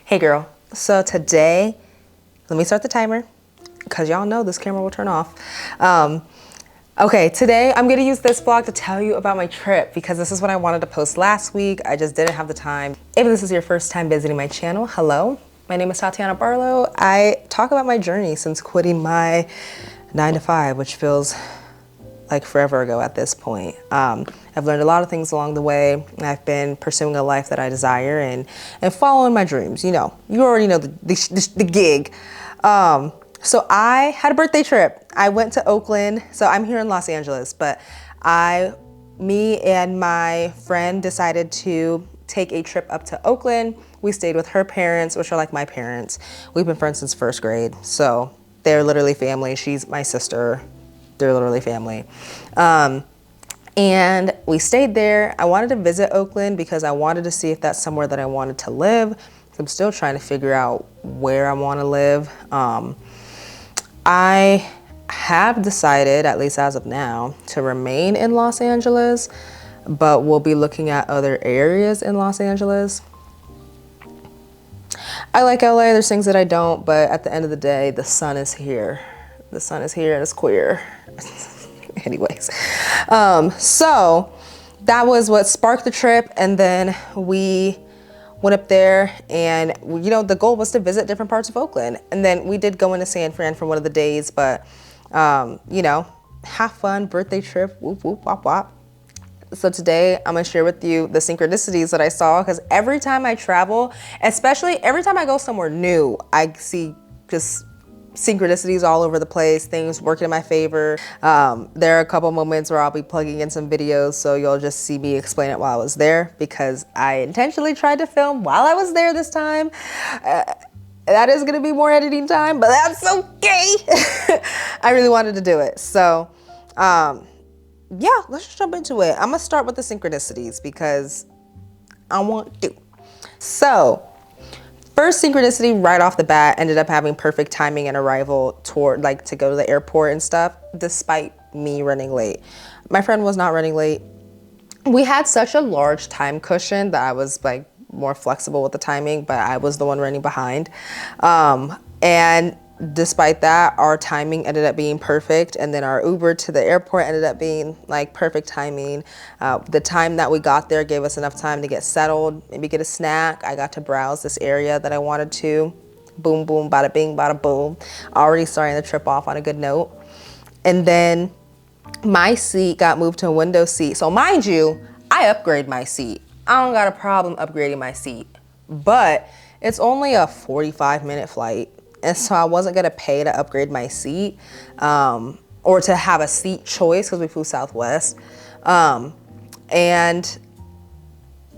Hey girl, so today, let me start the timer because y'all know this camera will turn off. Okay, today I'm gonna use this vlog to tell you about my trip because this is what I wanted to post last week. I just didn't have the time. If this is your first time visiting my channel, hello. My name is Tatiana Barlow. I talk about my journey since quitting my 9 to 5, which feels like forever ago at this point. I've learned a lot of things along the way. I've been pursuing a life that I desire and following my dreams. You know, you already know the gig. So I had a birthday trip. I went to Oakland. So I'm here in Los Angeles, but me and my friend decided to take a trip up to Oakland. We stayed with her parents, which are like my parents. We've been friends since first grade. So they're literally family. She's my sister. They're literally family. And we stayed there. I wanted to visit Oakland because I wanted to see if that's somewhere that I wanted to live. I'm still trying to figure out where I want to live. I have decided, at least as of now, to remain in Los Angeles, but we'll be looking at other areas in Los Angeles. I like LA, there's things that I don't, but at the end of the day, the sun is here. The sun is here and it's queer. Anyways, so that was what sparked the trip. And then we went up there and, you know, the goal was to visit different parts of Oakland. And then we did go into San Fran for one of the days, but, you know, have fun, birthday trip, whoop, whoop, wop, wop. So today I'm gonna share with you the synchronicities that I saw, because every time I travel, especially every time I go somewhere new, I see just synchronicities all over the place, things working in my favor. There are a couple moments where I'll be plugging in some videos, so you'll just see me explain it while I was there, because I intentionally tried to film while I was there this time. That is gonna be more editing time, but that's okay. I really wanted to do it. So yeah, let's just jump into it. I'm gonna start with the synchronicities because I want to. So first synchronicity right off the bat, ended up having perfect timing and arrival toward, like, to go to the airport and stuff, despite me running late. My friend was not running late. We had such a large time cushion that I was like more flexible with the timing, but I was the one running behind. And despite that, our timing ended up being perfect. And then our Uber to the airport ended up being like perfect timing. The time that we got there gave us enough time to get settled, maybe get a snack. I got to browse this area that I wanted to. Boom, boom, bada bing, bada boom. Already starting the trip off on a good note. And then my seat got moved to a window seat. So mind you, I upgrade my seat. I don't got a problem upgrading my seat, but it's only a 45-minute flight. And so I wasn't gonna pay to upgrade my seat or to have a seat choice because we flew Southwest. And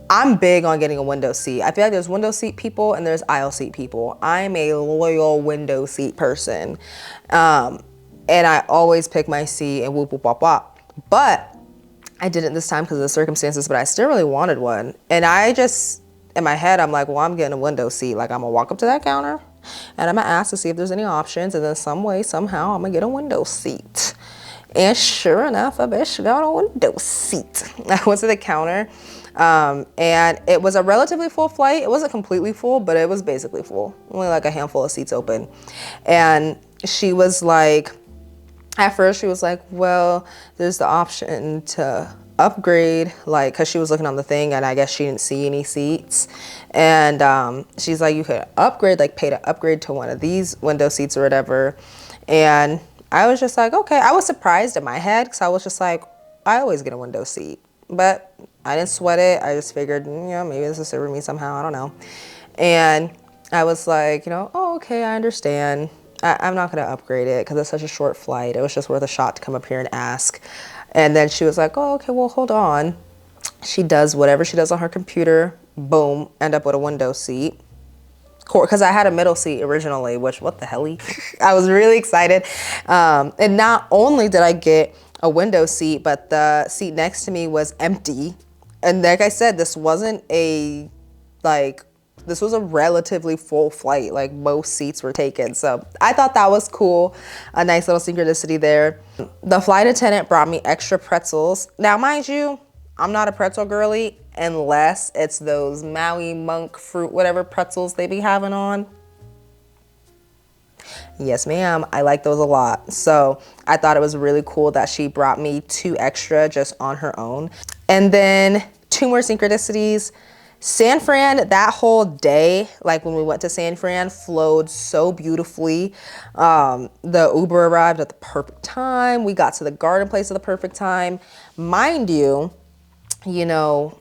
I'm big on getting a window seat. I feel like there's window seat people and there's aisle seat people. I'm a loyal window seat person. And I always pick my seat and whoop, whoop, wop, wop. But I didn't this time because of the circumstances, but I still really wanted one. And I just, in my head, I'm like, well, I'm getting a window seat. Like, I'm gonna walk up to that counter and I'm gonna ask to see if there's any options, and then some way, somehow, I'm gonna get a window seat. And sure enough, I bet she got a window seat. I went to the counter, and it was a relatively full flight. It wasn't completely full, but it was basically full. Only like a handful of seats open. And she was like, at first she was like, well, there's the option to upgrade, like, because she was looking on the thing and I guess she didn't see any seats. And she's like, you could upgrade, like pay to upgrade to one of these window seats or whatever. And I was just like, okay. I was surprised in my head because I was just like, I always get a window seat, but I didn't sweat it. I just figured, you know, maybe this is serving me somehow. I don't know. And I was like, you know, oh, okay, I understand. I'm not going to upgrade it because it's such a short flight. It was just worth a shot to come up here and ask. And then she was like, oh, okay, well, hold on. She does whatever she does on her computer. Boom, end up with a window seat. Because I had a middle seat originally, which, what the hell? I was really excited. And not only did I get a window seat, but the seat next to me was empty. And like I said, this wasn't a, like, this was a relatively full flight. Like, most seats were taken. So I thought that was cool. A nice little synchronicity there. The flight attendant brought me extra pretzels. Now, mind you, I'm not a pretzel girly unless it's those Maui monk fruit, whatever pretzels they be having on. Yes, ma'am. I like those a lot. So I thought it was really cool that she brought me 2 extra just on her own. And then 2 more synchronicities. San Fran, that whole day, like when we went to San Fran, flowed so beautifully. The Uber arrived at the perfect time. We got to the garden place at the perfect time. Mind you, you know,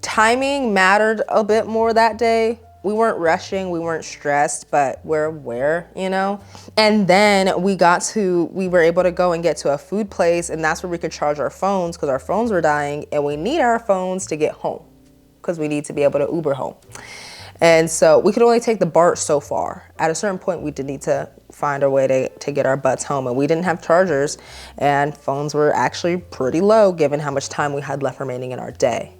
timing mattered a bit more that day. We weren't rushing, we weren't stressed, but we're aware, you know? And then we were able to go and get to a food place, and that's where we could charge our phones because our phones were dying and we need our phones to get home because we need to be able to Uber home. And so we could only take the BART so far. At a certain point, we did need to find our way to get our butts home, and we didn't have chargers, and phones were actually pretty low given how much time we had left remaining in our day.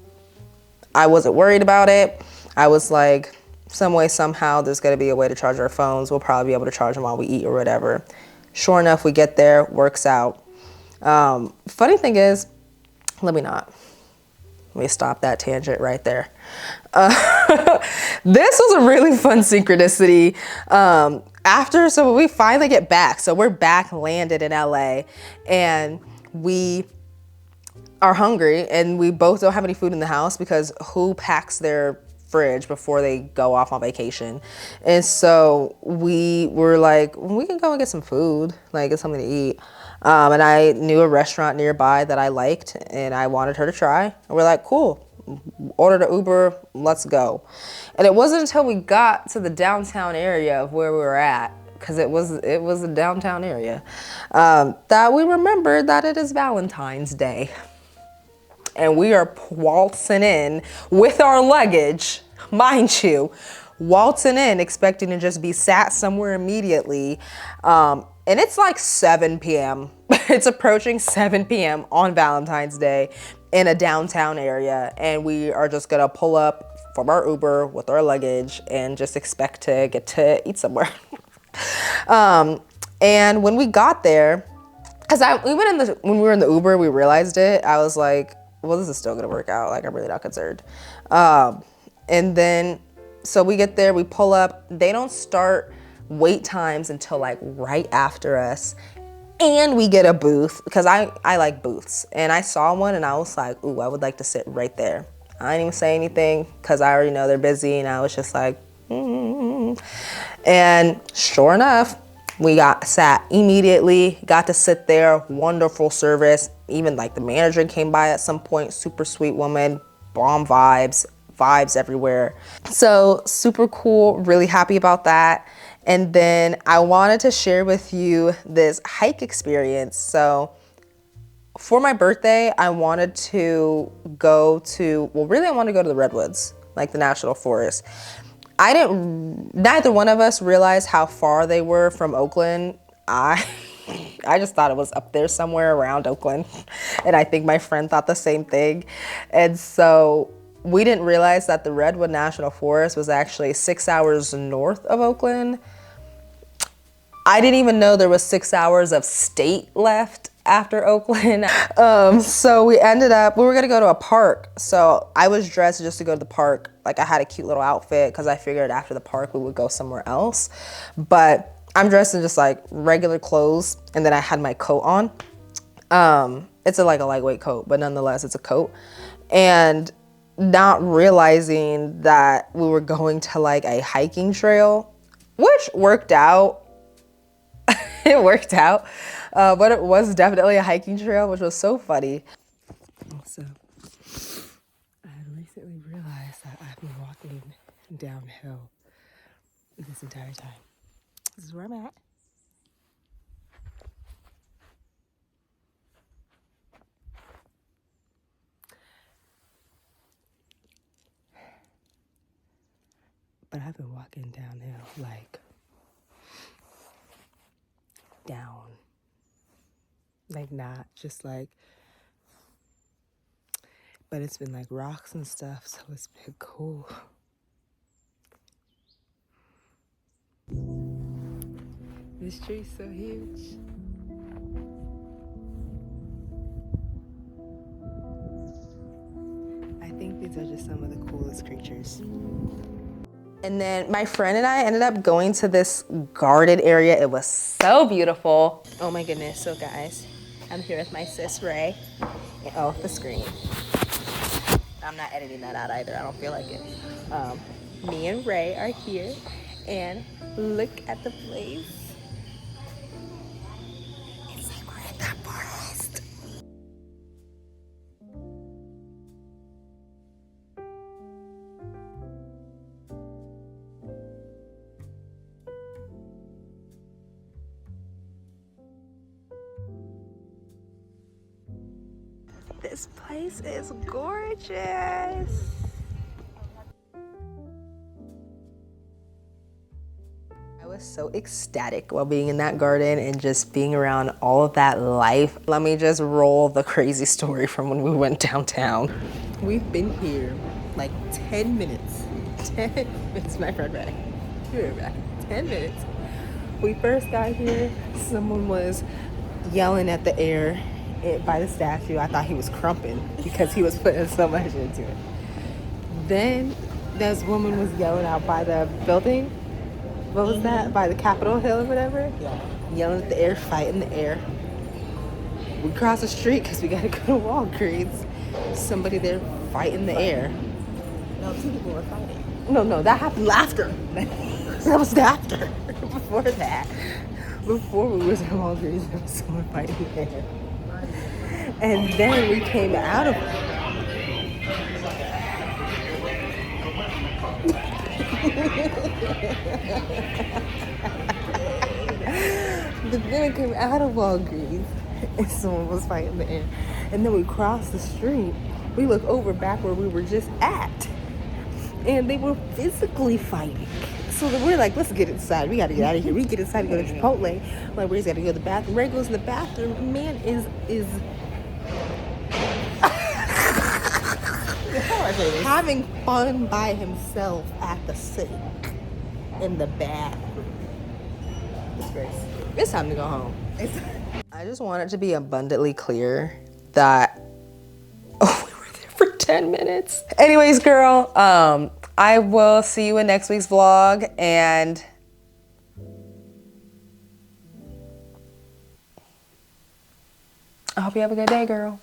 I wasn't worried about it. I was like, some way, somehow, there's gonna be a way to charge our phones. We'll probably be able to charge them while we eat or whatever. Sure enough, we get there, works out. Funny thing is, let me stop that tangent right there. This was a really fun synchronicity. So when we finally get back, so we're back landed in LA, and we are hungry, and we both don't have any food in the house because who packs their fridge before they go off on vacation? And so we were like, we can go and get some food, like get something to eat. And I knew a restaurant nearby that I liked and I wanted her to try. And we're like, cool, ordered an Uber, let's go. And it wasn't until we got to the downtown area of where we were at, because it was a downtown area, that we remembered that it is Valentine's Day. And we are waltzing in with our luggage, mind you, waltzing in expecting to just be sat somewhere immediately. And it's like 7 p.m. It's approaching 7 p.m. on Valentine's Day in a downtown area. And we are just gonna pull up from our Uber with our luggage and just expect to get to eat somewhere. And when we got there, when we were in the Uber, we realized it. I was like, well, this is still gonna work out. Like, I'm really not concerned. And then, so we get there, we pull up. They don't start wait times until like right after us. And we get a booth, because I like booths. And I saw one and I was like, ooh, I would like to sit right there. I didn't even say anything because I already know they're busy, and I was just like, And sure enough, we got sat immediately, got to sit there, wonderful service. Even like the manager came by at some point, super sweet woman, bomb vibes everywhere. So super cool, really happy about that. And then I wanted to share with you this hike experience. So for my birthday, I wanted to go to the Redwoods, like the National Forest. Neither one of us realized how far they were from Oakland. I just thought it was up there somewhere around Oakland. And I think my friend thought the same thing. And so we didn't realize that the Redwood National Forest was actually 6 hours north of Oakland. I didn't even know there was 6 hours of state left after Oakland. So we were gonna go to a park. So I was dressed just to go to the park. Like, I had a cute little outfit because I figured after the park we would go somewhere else. But I'm dressed in just like regular clothes, and then I had my coat on. It's like a lightweight coat, but nonetheless it's a coat. And not realizing that we were going to like a hiking trail, which worked out. It worked out, but it was definitely a hiking trail, which was so funny. Also, I had recently realized that I've been walking downhill this entire time. This is where I'm at. But I've been walking downhill, like down. Like, not just like, but it's been like rocks and stuff, so it's been cool. This tree's so huge. ridiculous creatures. And then my friend and I ended up going to this garden area. It was so beautiful. Oh my goodness. So guys, I'm here with my sis Ray. Oh, the screen. I'm not editing that out either. I don't feel like it. Me and Ray are here, and look at the place. It's like we're in the forest. This place is gorgeous. I was so ecstatic while being in that garden and just being around all of that life. Let me just roll the crazy story from when we went downtown. We've been here like 10 minutes. 10 minutes, my friend Ray. We were back 10 minutes. We first got here, someone was yelling at the air by the statue. I thought he was crumping because he was putting so much into it. Then this woman was yelling out by the building. What was that? By the Capitol Hill or whatever? Yeah. Yelling at the air, fighting the air. We crossed the street because we got to go to Walgreens. Somebody there fighting the air. No, 2 people were fighting. No, that happened after. That was after. Before that. Before we was at Walgreens, there was someone fighting the air. And then we came out of it. But then we came out of Walgreens and someone was fighting the air. And then we crossed the street. We look over back where we were just at. And they were physically fighting. So then we're like, let's get inside. We gotta get out of here. We get inside and go to Chipotle. Like, Ray's gotta go to the bathroom. Ray goes to the bathroom. Man is having fun by himself at the sink in the bathroom. Disgrace. It's time to go home. I just want it to be abundantly clear that we were there for 10 minutes. Anyways, girl, I will see you in next week's vlog, and I hope you have a good day, girl.